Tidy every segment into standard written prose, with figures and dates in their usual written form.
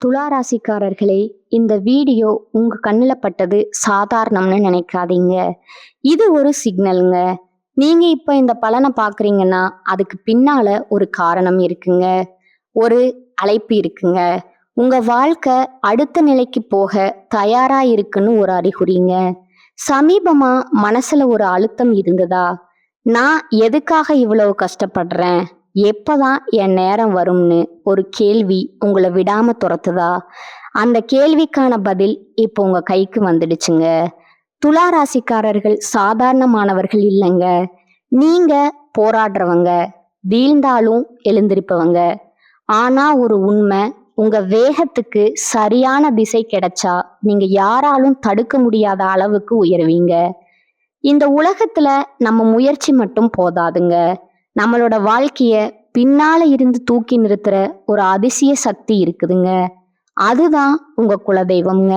துளாராசிக்காரர்களே, இந்த வீடியோ உங்க கண்ணுல பட்டது சாதாரணம்னு நினைக்காதீங்க. இது ஒரு சிக்னலுங்க. நீங்க இப்ப இந்த பலனை பாக்குறீங்கன்னா அதுக்கு பின்னால ஒரு காரணம் இருக்குங்க. ஒரு அழைப்பு இருக்குங்க. உங்க வாழ்க்கை அடுத்த நிலைக்கு போக தயாரா இருக்குன்னு ஒரு அறிகுறிங்க. சமீபமா மனசுல ஒரு அழுத்தம் இருந்ததா? நான் எதுக்காக இவ்வளவு கஷ்டப்படுறேன்? எப்பதான் என் நேரம் வரும்னு ஒரு கேள்வி உங்களை விடாம துரத்துதா? அந்த கேள்விக்கான பதில் இப்போ உங்க கைக்கு வந்துடுச்சுங்க. துலா ராசிக்காரர்கள் சாதாரணமானவர்கள் இல்லைங்க. நீங்க போராடுறவங்க, வீழ்ந்தாலும் எழுந்திருப்பவங்க. ஆனா ஒரு உண்மை, உங்க வேகத்துக்கு சரியான திசை கிடைச்சா நீங்க யாராலும் தடுக்க முடியாத அளவுக்கு உயருவீங்க. இந்த உலகத்துல நம்ம முயற்சி மட்டும் போதாதுங்க. நம்மளோட வாழ்க்கைய பின்னால இருந்து தூக்கி நிறுத்துற ஒரு அதிசய சக்தி இருக்குதுங்க. அதுதான் உங்க குலதெய்வம்ங்க.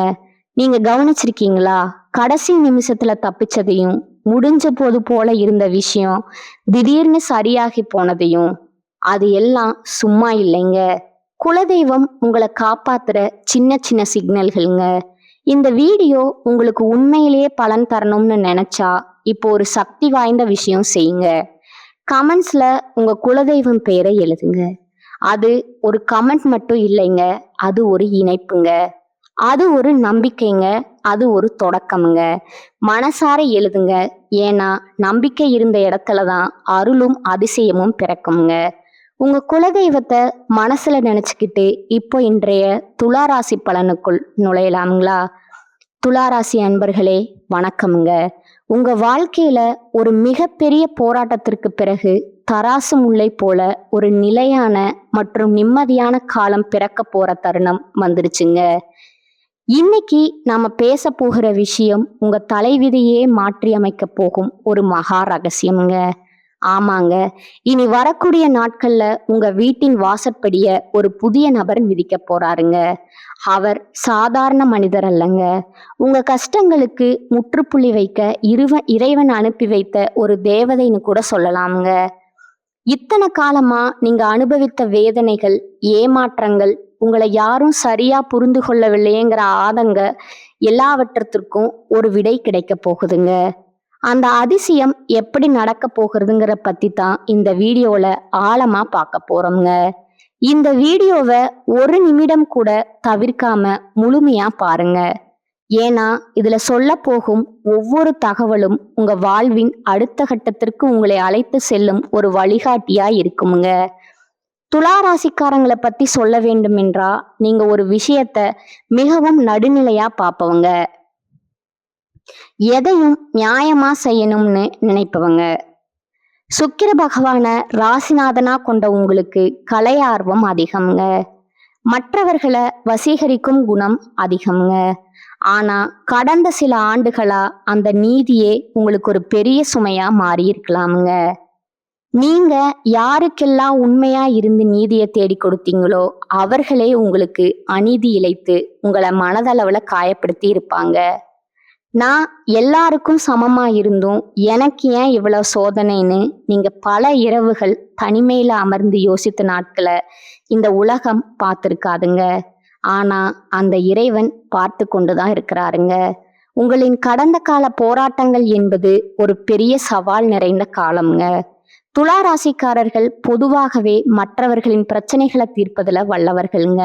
நீங்க கவனிச்சிருக்கீங்களா? கடைசி நிமிஷத்துல தப்பிச்சதையும், முடிஞ்ச போது போல இருந்த விஷயம் திடீர்னு சரியாகி போனதையும், அது எல்லாம் சும்மா இல்லைங்க. குலதெய்வம் உங்களை காப்பாத்துற சின்ன சின்ன சிக்னல்கள்ங்க. இந்த வீடியோ உங்களுக்கு உண்மையிலேயே பலன் தரணும்னு நினைச்சா இப்போ ஒரு சக்தி வாய்ந்த விஷயம் செய்யுங்க. கமெண்ட்ஸ்ல உங்க குலதெய்வம் பெயரை எழுதுங்க. அது ஒரு கமெண்ட் மட்டும் இல்லைங்க, அது ஒரு இணைப்புங்க. அது ஒரு நம்பிக்கைங்க. அது ஒரு தொடக்கமுங்க. மனசார எழுதுங்க. ஏன்னா நம்பிக்கை இருந்த இடத்துலதான் அருளும் அதிசயமும் பிறக்குங்க. உங்க குலதெய்வத்தை மனசுல நினைச்சுக்கிட்டு இப்போ இன்றைய துளாராசி பலனுக்குள் நுழையலாம்ங்களா? துளாராசி அன்பர்களே, வணக்கமுங்க. உங்க வாழ்க்கையில ஒரு மிகப்பெரிய போராட்டத்திற்கு பிறகு தராசு முல்லை போல ஒரு நிலையான மற்றும் நிம்மதியான காலம் பிறக்க போற தருணம் வந்துருச்சுங்க. இன்னைக்கு நாம பேச போகிற விஷயம் உங்க தலைவிதியே மாற்றி அமைக்க போகும் ஒரு மகா ரகசியம்ங்க. ஆமாங்க, இனி வரக்கூடிய நாட்கள்ல உங்க வீட்டின் வாசற்படிய ஒரு புதிய நபர் மிதிக்க போறாருங்க. அவர் சாதாரண மனிதர் அல்லங்க. உங்க கஷ்டங்களுக்கு முற்றுப்புள்ளி வைக்க இறைவன் அனுப்பி வைத்த ஒரு தேவதைன்னு கூட சொல்லலாம்ங்க. இத்தனை காலமா நீங்க அனுபவித்த வேதனைகள், ஏமாற்றங்கள், உங்களை யாரும் சரியா புரிந்து கொள்ளவில்லையேங்கிற ஆதங்க எல்லாவற்றத்திற்கும் ஒரு விடை கிடைக்க போகுதுங்க. அந்த அதிசயம் எப்படி நடக்க போகிறதுங்கிற பத்தி தான் இந்த வீடியோல ஆழமா பார்க்க போறோம்ங்க. இந்த வீடியோவை ஒரு நிமிடம் கூட தவிர்க்காம முழுமையா பாருங்க. ஏன்னா இதுல சொல்ல போகும் ஒவ்வொரு தகவலும் உங்க வாழ்வின் அடுத்த கட்டத்திற்கு உங்களை அழைத்து செல்லும் ஒரு வழிகாட்டியா இருக்குமுங்க. துலா ராசிக்காரங்களை பத்தி சொல்ல வேண்டும் என்றா நீங்க ஒரு விஷயத்த மிகவும் நடுநிலையா பார்ப்பவங்க. எதையும் நியாயமா செய்யணும்னு நினைப்பவங்க. சுக்கிர பகவான ராசிநாதனா கொண்ட உங்களுக்கு கலை ஆர்வம் அதிகம்ங்க. மற்றவர்களை வசீகரிக்கும் குணம் அதிகம்ங்க. ஆனா கடந்த சில ஆண்டுகளா அந்த நீதியே உங்களுக்கு ஒரு பெரிய சுமையா மாறி இருக்கலாமுங்க. நீங்க யாருக்கெல்லாம் உண்மையா இருந்து நீதியை தேடி கொடுத்தீங்களோ அவர்களே உங்களுக்கு அநீதி இழைத்து உங்களை மனதளவுல காயப்படுத்தி இருப்பாங்க. நான் எல்லாருக்கும் சமமா இருந்தும் எனக்கு ஏன் இவ்வளவு சோதனைன்னு நீங்க பல இரவுகள் தனிமையில அமர்ந்து யோசித்த நாட்களை இந்த உலகம் பார்த்திருக்காதுங்க. ஆனா அந்த இறைவன் பார்த்து கொண்டுதான் இருக்கிறாருங்க. உங்களின் கடந்த கால போராட்டங்கள் என்பது ஒரு பெரிய சவால் நிறைந்த காலம்ங்க. துலா ராசிக்காரர்கள் பொதுவாகவே மற்றவர்களின் பிரச்சனைகளை தீர்ப்பதுல வல்லவர்கள்ங்க.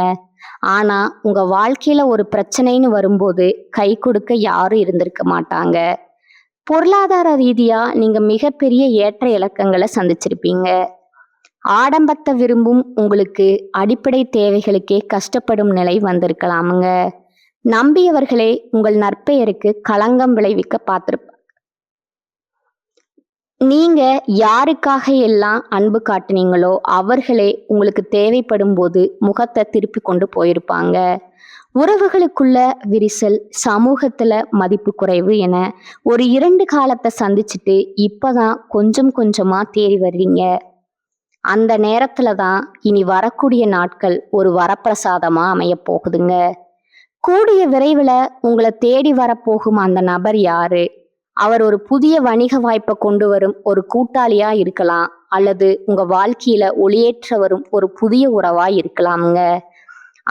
ஆனா உங்க வாழ்க்கையில ஒரு பிரச்சனைன்னு வரும்போது கை கொடுக்க யாரும் இருந்திருக்க மாட்டாங்க. பொருளாதார ரீதியா நீங்க மிகப்பெரிய ஏற்ற இலக்கங்களை சந்திச்சிருப்பீங்க. ஆடம்பரத்தை விரும்பும் உங்களுக்கு அடிப்படை தேவைகளுக்கே கஷ்டப்படும் நிலை வந்திருக்கலாமுங்க. நம்பியவர்களே உங்கள் நற்பெயருக்கு களங்கம் விளைவிக்க பார்த்திருப்பாங்க. நீங்க யாருக்காக எல்லாம் அன்பு காட்டுனீங்களோ அவர்களே உங்களுக்கு தேவைப்படும் போது முகத்தை திருப்பி கொண்டு போயிருப்பாங்க. உறவுகளுக்குள்ள விரிசல், சமூகத்துல மதிப்பு குறைவு என ஒரு 2 காலத்தை சந்திச்சுட்டு இப்பதான் கொஞ்சம் கொஞ்சமா தேறி வர்றீங்க. அந்த நேரத்துலதான் இனி வரக்கூடிய நாட்கள் ஒரு வரப்பிரசாதமா அமைய போகுதுங்க. கூடிய விரைவில் உங்களை தேடி வரப்போகும் அந்த நபர் யாரு? அவர் ஒரு புதிய வணிக வாய்ப்பை கொண்டு வரும் ஒரு கூட்டாளியா இருக்கலாம், அல்லது உங்க வாழ்க்கையில ஒளியேற்ற வரும் ஒரு புதிய உறவா இருக்கலாமுங்க.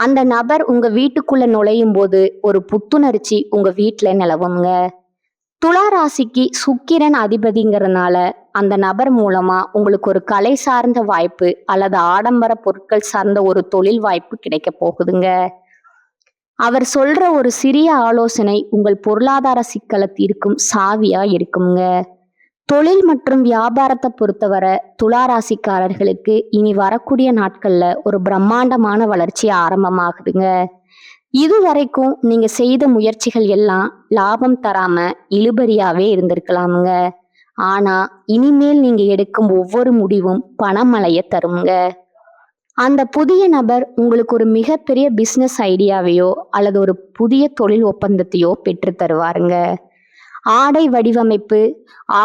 அந்த நபர் உங்க வீட்டுக்குள்ள நுழையும் போது ஒரு புத்துணர்ச்சி உங்க வீட்டுல நிலவுங்க. துலா ராசிக்கு சுக்கிரன் அதிபதிங்கிறதுனால அந்த நபர் மூலமா உங்களுக்கு ஒரு கலை சார்ந்த வாய்ப்பு அல்லது ஆடம்பர பொருட்கள் சார்ந்த ஒரு தொழில் வாய்ப்பு கிடைக்க போகுதுங்க. அவர் சொல்ற ஒரு சிறிய ஆலோசனை உங்கள் பொருளாதார சிக்கலை தீர்க்கும் சாவியா இருக்குங்க. தொழில் மற்றும் வியாபாரத்தை பொறுத்தவரை துலா ராசிக்காரர்களுக்கு இனி வரக்கூடிய நாட்கள்ல ஒரு பிரம்மாண்டமான வளர்ச்சி ஆரம்பமாகுதுங்க. இதுவரைக்கும் நீங்க செய்த முயற்சிகள் எல்லாம் லாபம் தராம இழுபறியாவே இருந்திருக்கலாமுங்க. ஆனா இனிமேல் நீங்க எடுக்கும் ஒவ்வொரு முடிவும் பணமழைய தருங்க. அந்த புதிய நபர் உங்களுக்கு ஒரு மிகப்பெரிய பிசினஸ் ஐடியாவையோ அல்லது ஒரு புதிய தொழில் ஒப்பந்தத்தையோ பெற்று தருவாருங்க. ஆடை வடிவமைப்பு,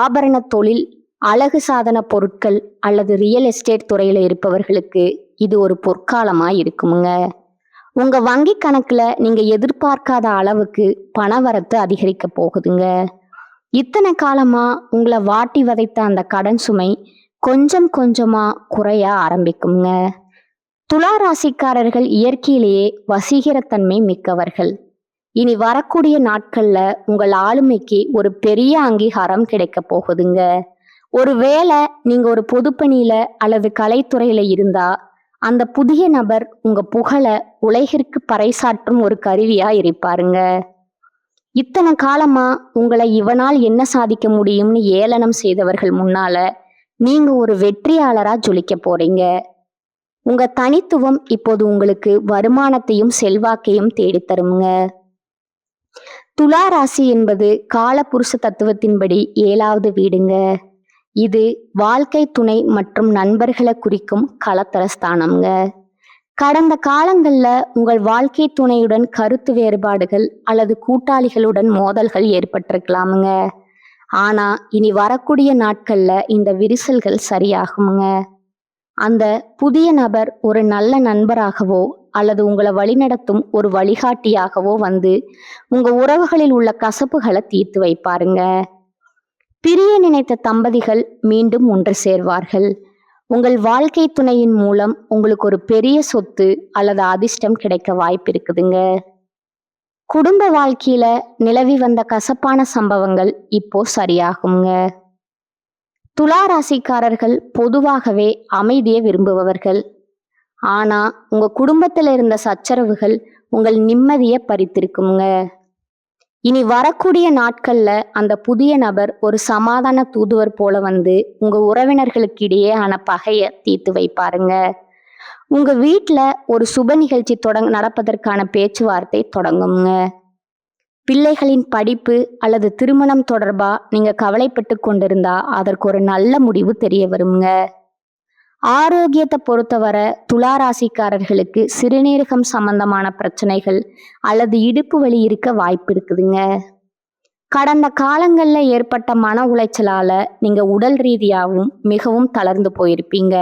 ஆபரண தொழில், அழகு சாதன பொருட்கள் அல்லது ரியல் எஸ்டேட் துறையில இருப்பவர்களுக்கு இது ஒரு பொற்காலமா இருக்குமுங்க. உங்க வங்கி கணக்குல நீங்க எதிர்பார்க்காத அளவுக்கு பணவரத்து அதிகரிக்க போகுதுங்க. இத்தனை காலமா உங்களை வாட்டி வதைத்த அந்த கடன் சுமை கொஞ்சம் கொஞ்சமா குறைய ஆரம்பிக்குங்க. துலா ராசிக்காரர்கள் இயற்கையிலேயே வசீகரத்தன்மை மிக்கவர்கள். இனி வரக்கூடிய நாட்கள்ல உங்கள் ஆளுமைக்கு ஒரு பெரிய அங்கீகாரம் கிடைக்க போகுதுங்க. ஒருவேளை நீங்க ஒரு பொதுப்பணியில அல்லது கலைத்துறையில இருந்தா அந்த புதிய நபர் உங்க புகழ உலகிற்கு பறைசாற்றும் ஒரு கருவியா இருப்பாருங்க. இத்தனை காலமா உங்களை இவனால் என்ன சாதிக்க முடியும்னு ஏளனம் செய்தவர்கள் முன்னால நீங்க ஒரு வெற்றியாளரா ஜொலிக்க போறீங்க. உங்க தனித்துவம் இப்போது உங்களுக்கு வருமானத்தையும் செல்வாக்கையும் தேடித்தருங்க. துலா ராசி என்பது காலபுருஷ தத்துவத்தின்படி 7வது வீடுங்க. இது வாழ்க்கை துணை மற்றும் நண்பர்களை குறிக்கும் களத்தர ஸ்தானம்ங்க. கடந்த காலங்கள்ல உங்கள் வாழ்க்கை துணையுடன் கருத்து வேறுபாடுகள் அல்லது கூட்டாளிகளுடன் மோதல்கள் ஏற்பட்டிருக்கலாமுங்க. ஆனா இனி வரக்கூடிய நாட்கள்ல இந்த விரிசல்கள் சரியாகுங்க. அந்த புதிய நபர் ஒரு நல்ல நண்பராகவோ அல்லது உங்களை வழிநடத்தும் ஒரு வழிகாட்டியாகவோ வந்து உங்க உறவுகளில் உள்ள கசப்புகளை தீர்த்து வைப்பாருங்க. பிரிய நினைத்த தம்பதிகள் மீண்டும் ஒன்று சேர்வார்கள். உங்கள் வாழ்க்கை துணையின் மூலம் உங்களுக்கு ஒரு பெரிய சொத்து அல்லது அதிர்ஷ்டம் கிடைக்க வாய்ப்பு இருக்குதுங்க. குடும்ப வாழ்க்கையில நிலவி வந்த கசப்பான சம்பவங்கள் இப்போ சரியாகுங்க. துலா ராசிக்காரர்கள் பொதுவாகவே அமைதியை விரும்புபவர்கள். ஆனா உங்க குடும்பத்துல இருந்த சச்சரவுகள் உங்கள் நிம்மதியை பறித்திருக்குங்க. இனி வரக்கூடிய நாட்கள்ல அந்த புதிய நபர் ஒரு சமாதான தூதுவர் போல வந்து உங்க உறவினர்களுக்கு இடையேயான பகையை தீர்த்து வைப்பாருங்க. உங்க வீட்டுல ஒரு சுப நிகழ்ச்சி நடப்பதற்கான பேச்சுவார்த்தை தொடங்குங்க. பிள்ளைகளின் படிப்பு அல்லது திருமணம் தொடர்பா நீங்க கவலைப்பட்டு கொண்டிருந்தா அதற்கு ஒரு நல்ல முடிவு தெரிய வருங்க. ஆரோக்கியத்தை பொறுத்தவரை துலா ராசிக்காரர்களுக்கு சிறுநீரகம் சம்பந்தமான பிரச்சனைகள் அல்லது இடுப்பு வலி இருக்க வாய்ப்பு இருக்குதுங்க. கடந்த காலங்கள்ல ஏற்பட்ட மன உளைச்சலால நீங்க உடல் ரீதியாகவும் மிகவும் தளர்ந்து போயிருப்பீங்க.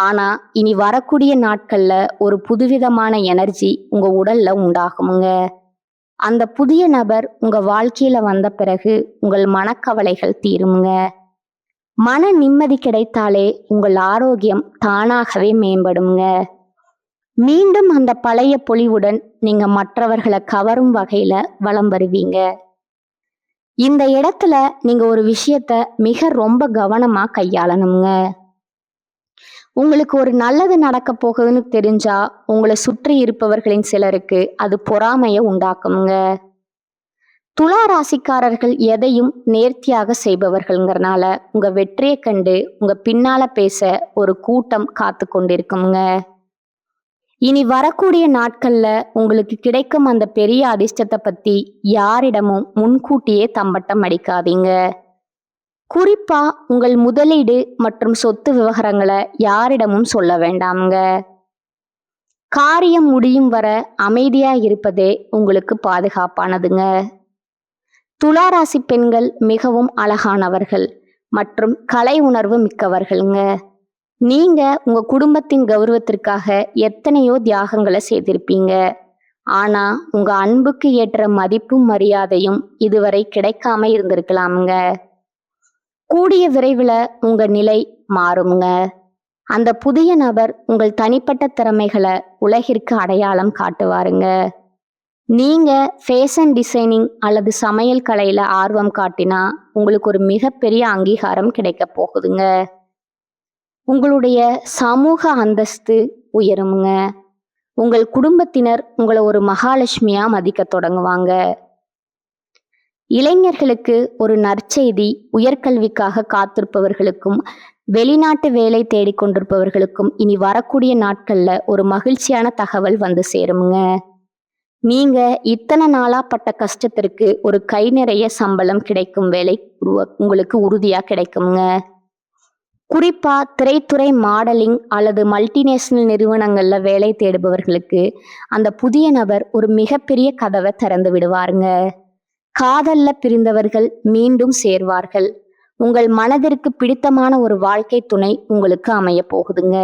ஆனா இனி வரக்கூடிய நாட்கள்ல ஒரு புதுவிதமான எனர்ஜி உங்க உடல்ல உண்டாகுமுங்க. அந்த புதிய நபர் உங்க வாழ்க்கையில வந்த பிறகு உங்கள் மனக்கவலைகள் தீருமுங்க. மன நிம்மதி கிடைத்தாலே உங்கள் ஆரோக்கியம் தானாகவே மேம்படுங்க. மீண்டும் அந்த பழைய பொலிவுடன் நீங்க மற்றவர்களை கவரும் வகையில வலம் வருவீங்க. இந்த இடத்துல நீங்க ஒரு விஷயத்த மிக ரொம்ப கவனமா கையாளணுங்க. உங்களுக்கு ஒரு நல்லது நடக்க போகுதுன்னு தெரிஞ்சா உங்களை சுற்றி இருப்பவர்களின் சிலருக்கு அது பொறாமையை உண்டாக்குங்க. துலா ராசிக்காரர்கள் எதையும் நேர்த்தியாக செய்பவர்கள்ங்கிறனால உங்க வெற்றியை கண்டு உங்க பின்னால பேச ஒரு கூட்டம் காத்து கொண்டிருக்குங்க. இனி வரக்கூடிய நாட்கள்ல உங்களுக்கு கிடைக்கும் அந்த பெரிய அதிர்ஷ்டத்தை பத்தி யாரிடமும் முன்கூட்டியே தம்பட்டம் அடிக்காதீங்க. குறிப்பா உங்கள் முதலீடு மற்றும் சொத்து விவகாரங்களை யாரிடமும் சொல்ல வேண்டாம்ங்க. காரியம் முடியும் வர அமைதியா இருப்பதே உங்களுக்கு பாதுகாப்பானதுங்க. துலா ராசி பெண்கள் மிகவும் அழகானவர்கள் மற்றும் கலை உணர்வு மிக்கவர்கள்ங்க. நீங்க உங்க குடும்பத்தின் கௌரவத்திற்காக எத்தனையோ தியாகங்களை செய்திருப்பீங்க. ஆனா உங்க அன்புக்கு ஏற்ற மதிப்பும் மரியாதையும் இதுவரை கிடைக்காம இருந்திருக்கலாமுங்க. கூடிய விரைவில் உங்க நிலை மாறுங்க. அந்த புதிய நபர் உங்கள் தனிப்பட்ட திறமைகளை உலகிற்கு அடையாளம் காட்டுவாருங்க. நீங்க ஃபேஷன் டிசைனிங் அல்லது சமையல் கலையில ஆர்வம் காட்டினா உங்களுக்கு ஒரு மிகப்பெரிய அங்கீகாரம் கிடைக்க போகுதுங்க. உங்களுடைய சமூக அந்தஸ்து உயருமுங்க. உங்கள் குடும்பத்தினர் உங்களை ஒரு மகாலட்சுமியா மதிக்க தொடங்குவாங்க. இளைஞர்களுக்கு ஒரு நற்செய்தி. உயர்கல்விக்காக காத்திருப்பவர்களுக்கும் வெளிநாட்டு வேலை தேடிக்கொண்டிருப்பவர்களுக்கும் இனி வரக்கூடிய நாட்கள்ல ஒரு மகிழ்ச்சியான தகவல் வந்து சேருமுங்க. நீங்க இத்தனை நாளா பட்ட கஷ்டத்திற்கு ஒரு கை நிறைய சம்பளம் கிடைக்கும் வேலை உங்களுக்கு உறுதியா கிடைக்குங்க. குறிப்பா திரைத்துறை, மாடலிங் அல்லது மல்டிநேஷனல் நிறுவனங்கள்ல வேலை தேடுபவர்களுக்கு அந்த புதிய நபர் ஒரு மிகப்பெரிய கதவை திறந்து விடுவாருங்க. காதல்ல பிரிந்தவர்கள் மீண்டும் சேர்வார்கள். உங்கள் மனதிற்கு பிடித்தமான ஒரு வாழ்க்கை துணை உங்களுக்கு அமைய போகுதுங்க.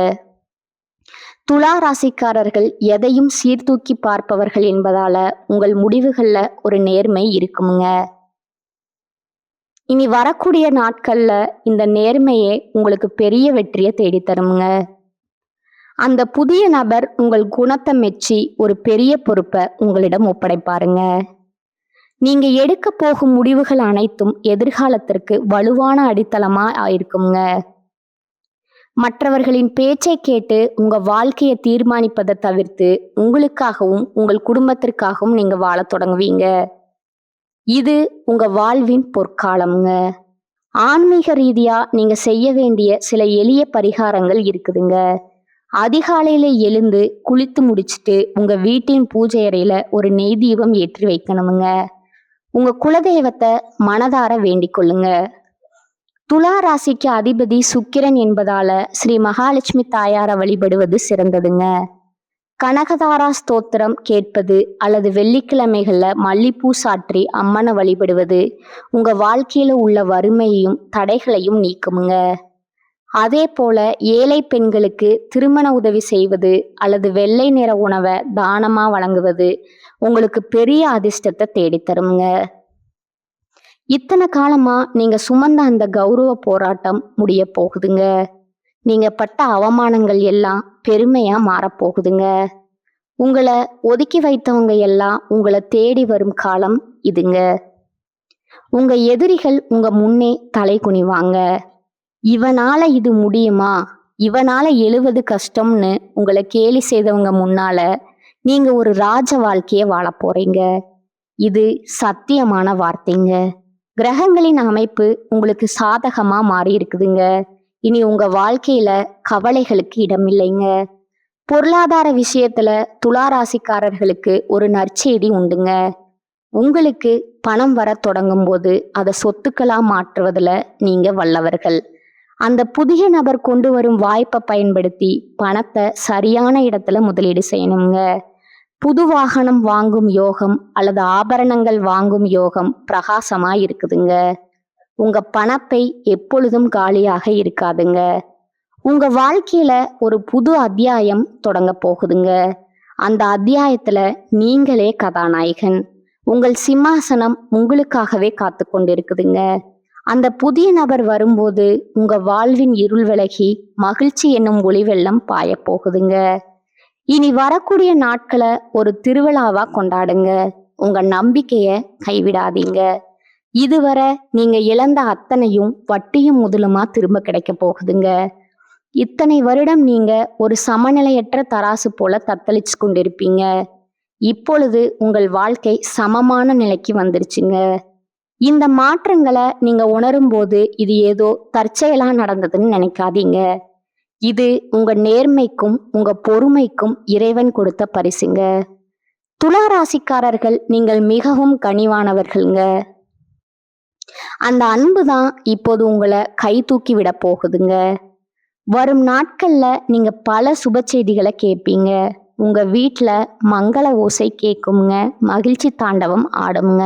துலா ராசிக்காரர்கள் எதையும் சீர்தூக்கி பார்ப்பவர்கள் என்பதால உங்கள் முடிவுகள்ல ஒரு நேர்மை இருக்குமுங்க. இனி வரக்கூடிய நாட்கள்ல இந்த நேர்மையே உங்களுக்கு பெரிய வெற்றியை தேடித்தருமுங்க. அந்த புதிய நபர் உங்கள் குணத்தை மெச்சி ஒரு பெரிய பொறுப்பை உங்களிடம் ஒப்படைப்பாருங்க. நீங்க எடுக்க போகும் முடிவுகள் அனைத்தும் எதிர்காலத்திற்கு வலுவான அடித்தளமா ஆயிருக்குங்க. மற்றவர்களின் பேச்சை கேட்டு உங்க வாழ்க்கையை தீர்மானிப்பதை தவிர்த்து உங்களுக்காகவும் உங்கள் குடும்பத்திற்காகவும் நீங்க வாழத் தொடங்குவீங்க. இது உங்க வாழ்வின் பொற்காலம்ங்க. ஆன்மீக ரீதியா நீங்க செய்ய வேண்டிய சில எளிய பரிகாரங்கள் இருக்குதுங்க. அதிகாலையில எழுந்து குளித்து முடிச்சுட்டு உங்க வீட்டின் பூஜை அறையில ஒரு நெய் தீபம் ஏற்றி வைக்கணுமுங்க. உங்க குலதெய்வத்தை மனதார வேண்டிக் கொள்ளுங்க. துலா ராசிக்கு அதிபதி சுக்கிரன் என்பதால ஸ்ரீ மகாலட்சுமி தாயாரை வழிபடுவது சிறந்ததுங்க. கனகதாரா ஸ்தோத்திரம் கேட்பது அல்லது வெள்ளிக்கிழமைகள்ல மல்லிப்பூ சாற்றி அம்மனை வழிபடுவது உங்க வாழ்க்கையில உள்ள வறுமையையும் தடைகளையும் நீக்குமுங்க. அதே போல ஏழை பெண்களுக்கு திருமண உதவி செய்வது அல்லது வெள்ளை நிற உணவை தானமா வழங்குவது உங்களுக்கு பெரிய அதிர்ஷ்டத்தை தேடித்தருங்க. இத்தனை காலமா நீங்க சுமந்த அந்த கௌரவ போராட்டம் முடிய போகுதுங்க. நீங்க பட்ட அவமானங்கள் எல்லாம் பெருமையா மாறப்போகுதுங்க. உங்களை ஒதுக்கி வைத்தவங்க எல்லாம் உங்களை தேடி வரும் காலம் இதுங்க. உங்க எதிரிகள் உங்க முன்னே தலை குனிவாங்க. இவனால இது முடியுமா, இவனால எழுவது கஷ்டம்னு உங்களை கேலி செய்தவங்க முன்னால நீங்க ஒரு ராஜ வாழ்க்கைய வாழ போறீங்க. இது சத்தியமான வார்த்தைங்க. கிரகங்களின் அமைப்பு உங்களுக்கு சாதகமா மாறி இருக்குதுங்க. இனி உங்க வாழ்க்கையில கவலைகளுக்கு இடமில்லைங்க. பொருளாதார விஷயத்துல துலா ராசிக்காரர்களுக்கு ஒரு நற்செய்தி உண்டுங்க. உங்களுக்கு பணம் வர தொடங்கும் போது அதை சொத்துக்களா மாற்றுவதுல நீங்க வல்லவர்கள். அந்த புதிய நபர் கொண்டு வரும் வாய்ப்பை பயன்படுத்தி பணத்தை சரியான இடத்துல முதலீடு செய்யணுங்க. புது வாகனம் வாங்கும் யோகம் அல்லது ஆபரணங்கள் வாங்கும் யோகம் பிரகாசமா இருக்குதுங்க. உங்க பணப்பை எப்பொழுதும் காலியாக இருக்காதுங்க. உங்க வாழ்க்கையில ஒரு புது அத்தியாயம் தொடங்க போகுதுங்க. அந்த அத்தியாயத்துல நீங்களே கதாநாயகன். உங்கள் சிம்மாசனம் உங்களுக்காகவே காத்து கொண்டிருக்குதுங்க. அந்த புதிய நபர் வரும்போது உங்க வாழ்வின் இருள் விலகி மகிழ்ச்சி என்னும் ஒளி வெள்ளம் பாய போகுதுங்க. இனி வரக்கூடிய நாட்களை ஒரு திருவிழாவா கொண்டாடுங்க. உங்க நம்பிக்கைய கைவிடாதீங்க. இதுவரை நீங்க இழந்த அத்தனையும் வட்டியும் முதலுமா திரும்ப கிடைக்க போகுதுங்க. இத்தனை வருடம் நீங்க ஒரு சமநிலையற்ற தராசு போல தத்தளிச்சு கொண்டிருப்பீங்க. இப்பொழுது உங்கள் வாழ்க்கை சமமான நிலைக்கு வந்துருச்சுங்க. இந்த மாற்றங்களை நீங்க உணரும் போது இது ஏதோ தற்செயலா நடந்ததுன்னு நினைக்காதீங்க. இது உங்க நேர்மைக்கும் உங்க பொறுமைக்கும் இறைவன் கொடுத்த பரிசுங்க. துலா ராசிக்காரர்கள் நீங்கள் மிகவும் கனிவானவர்கள்ங்க. அந்த அன்பு தான் இப்போது உங்களை கை தூக்கி விட போகுதுங்க. வரும் நாட்கள்ல நீங்க பல சுப செய்திகளை கேட்பீங்க. உங்க வீட்டுல மங்கள ஓசை கேட்குங்க. மகிழ்ச்சி தாண்டவம் ஆடுங்க.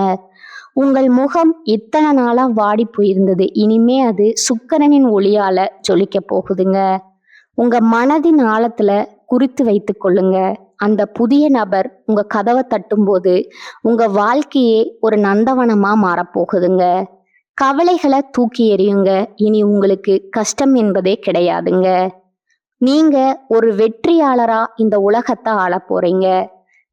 உங்கள் முகம் இத்தனை நாளா வாடி போயிருந்தது, இனிமே அது சுக்கிரனின் ஒளியால ஜொலிக்க போகுதுங்க. உங்க மனதின் ஆழத்துல குறித்து வைத்து கொள்ளுங்க. அந்த புதிய நபர் உங்க கதவை தட்டும்போது உங்க வாழ்க்கையே ஒரு நந்தவனமா மாறப்போகுதுங்க. கவலைகளை தூக்கி எறியுங்க. இனி உங்களுக்கு கஷ்டம் என்பதே கிடையாதுங்க. நீங்க ஒரு வெற்றியாளரா இந்த உலகத்தை ஆள போறீங்க.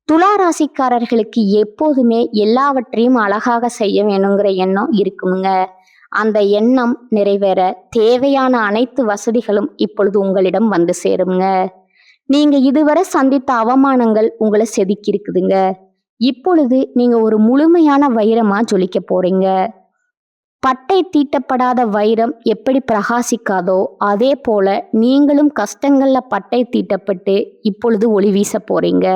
துலா ராசிக்காரர்களுக்கு எப்போதுமே எல்லாவற்றையும் அழகாக செய்ய வேணுங்கிற எண்ணம் இருக்குமுங்க. அந்த எண்ணம் நிறைவேற தேவையான அனைத்து வசதிகளும் இப்பொழுது உங்களிடம் வந்து சேருங்க. நீங்க இதுவரை சந்தித்த அவமானங்கள் உங்களை செதுக்கி இருக்குதுங்க. இப்பொழுது நீங்க ஒரு முழுமையான வைரமா ஜொலிக்க போறீங்க. பட்டை தீட்டப்படாத வைரம் எப்படி பிரகாசிக்காதோ அதே போல நீங்களும் கஷ்டங்கள்ல பட்டை தீட்டப்பட்டு இப்பொழுது ஒளி வீச போறீங்க.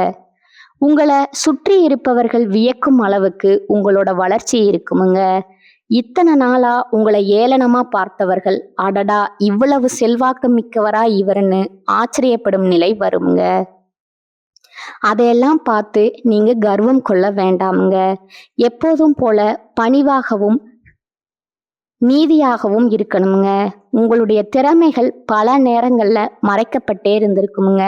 உங்களை சுற்றி இருப்பவர்கள் வியக்கும் அளவுக்கு உங்களோட வளர்ச்சி இருக்குமுங்க. இத்தனை நாளா உங்களை ஏளனமா பார்த்தவர்கள் அடடா இவ்வளவு செல்வாக்கு மிக்கவரா இவருன்னு ஆச்சரியப்படும் நிலை வருங்க. அதையெல்லாம் பார்த்து நீங்க கர்வம் கொள்ள வேண்டாமுங்க. எப்போதும் போல பணிவாகவும் நீதியாகவும் இருக்கணுங்க. உங்களுடைய திறமைகள் பல நேரங்கள்ல மறைக்கப்பட்டே இருந்திருக்குமுங்க.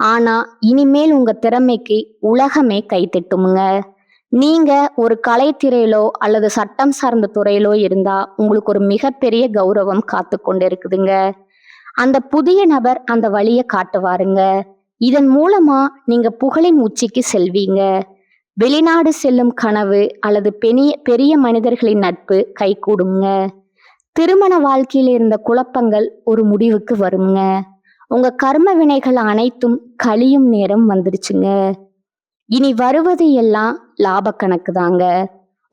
ஆனா இனிமேல் உங்க திறமைக்கு உலகமே கைத்தட்டுமுங்க. நீங்க ஒரு கலைத்துறையிலோ அல்லது சட்டம் சார்ந்த துறையிலோ இருந்தா உங்களுக்கு ஒரு மிகப்பெரிய கௌரவம் காத்து கொண்டு இருக்குதுங்க. அந்த புதிய நபர் அந்த வழியை காட்டுவாருங்க. இதன் மூலமா நீங்க புகழின் உச்சிக்கு செல்வீங்க. வெளிநாடு செல்லும் கனவு அல்லது பெரிய மனிதர்களின் நட்பு கைகூடுங்க. திருமண வாழ்க்கையில் இருந்த குழப்பங்கள் ஒரு முடிவுக்கு வருங்க. உங்க கர்ம வினைகள் அனைத்தும் கழியும் நேரம் வந்துருச்சுங்க. இனி வருவது எல்லாம் லாப கணக்கு தாங்க.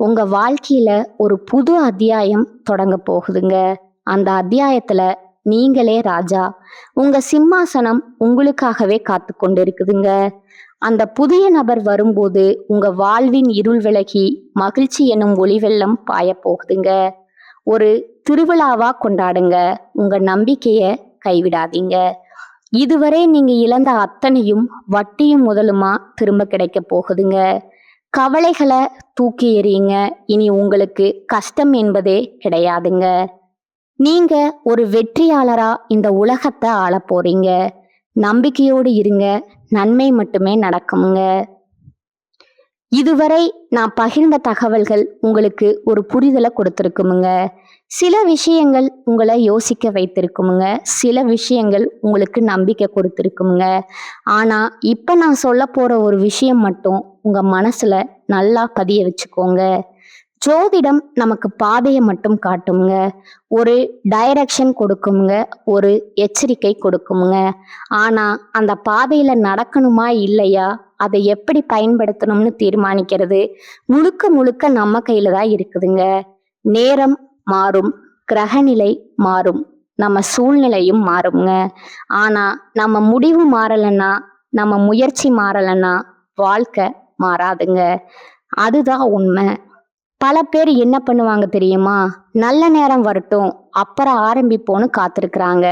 உங்க வாழ்க்கையில ஒரு புது அத்தியாயம் தொடங்க போகுதுங்க. அந்த அத்தியாயத்துல நீங்களே ராஜா. உங்க சிம்மாசனம் உங்களுக்காகவே காத்து கொண்டு இருக்குதுங்க. அந்த புதிய நபர் வரும்போது உங்க வாழ்வின் இருள் விலகி மகிழ்ச்சி எனும் ஒளி வெள்ளம் பாய போகுதுங்க. ஒரு திருவிழாவா கொண்டாடுங்க. உங்க நம்பிக்கைய கைவிடாதீங்க. இதுவரை நீங்க இழந்த அத்தனையும் வட்டியும் முதலுமா திரும்ப கிடைக்க போகுதுங்க. கவலைகளை தூக்கி எறியுங்க. இனி உங்களுக்கு கஷ்டம் என்பதே கிடையாதுங்க. நீங்க ஒரு வெற்றியாளரா இந்த உலகத்தை ஆள போறீங்க. நம்பிக்கையோடு இருங்க. நன்மை மட்டுமே நடக்குமுங்க. இதுவரை நான் பகிர்ந்த தகவல்கள் உங்களுக்கு ஒரு புரிதலை கொடுத்துருக்குமுங்க. சில விஷயங்கள் உங்களை யோசிக்க வைத்திருக்குமுங்க. சில விஷயங்கள் உங்களுக்கு நம்பிக்கை கொடுத்துருக்குமுங்க. ஆனா இப்ப நான் சொல்ல போற ஒரு விஷயம் மட்டும் உங்க மனசுல நல்லா பதிய வச்சுக்கோங்க. ஜோதிடம் நமக்கு பாதையை மட்டும் காட்டுங்க. ஒரு டைரக்ஷன் கொடுக்குங்க. ஒரு எச்சரிக்கை கொடுக்குங்க. ஆனா அந்த பாதையில நடக்கணுமா இல்லையா, அதை எப்படி பயன்படுத்தணும்னு தீர்மானிக்கிறது முழுக்க முழுக்க நம்ம கையில தான் இருக்குதுங்க. நேரம் மாறும், கிரகநிலை மாறும், நம்ம சூழ்நிலையும் மாறுங்க. ஆனா நம்ம முடிவு மாறலைன்னா, நம்ம முயற்சி மாறலைன்னா வாழ்க்கை மாறாதுங்க. அதுதான் உண்மை. பல பேர் என்ன பண்ணுவாங்க தெரியுமா, நல்ல நேரம் வரட்டும் அப்புறம் ஆரம்பிப்போன்னு காத்திருக்கிறாங்க.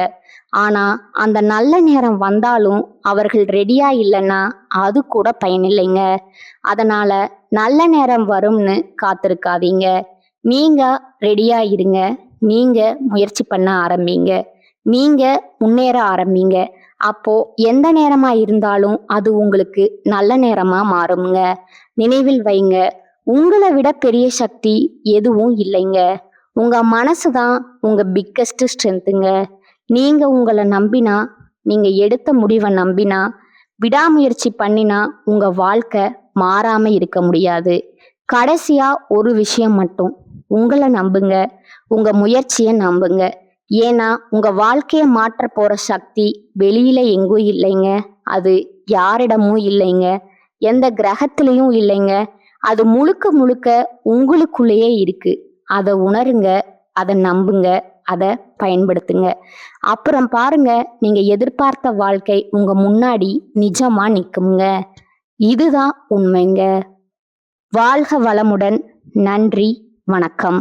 ஆனா அந்த நல்ல நேரம் வந்தாலும் அவர்கள் ரெடியா இல்லைன்னா அது கூட பயனில்லைங்க. அதனால நல்ல நேரம் வரும்னு காத்திருக்காதீங்க. நீங்க ரெடியா இருங்க. நீங்க முயற்சி பண்ண ஆரம்பிங்க. நீங்க முன்னேற ஆரம்பிங்க. அப்போ எந்த நேரமா இருந்தாலும் அது உங்களுக்கு நல்ல நேரமா மாறுங்க. நினைவில் வைங்க, உங்களை விட பெரிய சக்தி எதுவும் இல்லைங்க. உங்க மனசுதான் உங்க பிக்கஸ்ட் ஸ்ட்ரென்த்துங்க. நீங்க உங்களை நம்பினா, நீங்க எடுத்த முடிவை நம்பினா, விடாமுயற்சி பண்ணினா உங்க வாழ்க்கை மாறாம இருக்க முடியாது. கடைசியா ஒரு விஷயம் மட்டும், உங்களை நம்புங்க. உங்க முயற்சியை நம்புங்க. ஏன்னா உங்க வாழ்க்கையை மாற்ற போற சக்தி வெளியில எங்கும் இல்லைங்க. அது யாரிடமும் இல்லைங்க. எந்த கிரகத்திலையும் இல்லைங்க. அது முழுக்க முழுக்க உங்களுக்குள்ளேயே இருக்கு. அதை உணருங்க, அதை நம்புங்க, அதை பயன்படுத்துங்க. அப்புறம் பாருங்க, நீங்க எதிர்பார்த்த வாழ்க்கை உங்க முன்னாடி நிஜமா நிக்குங்க. இதுதான் உண்மைங்க. வாழ்க வளமுடன். நன்றி, வணக்கம்.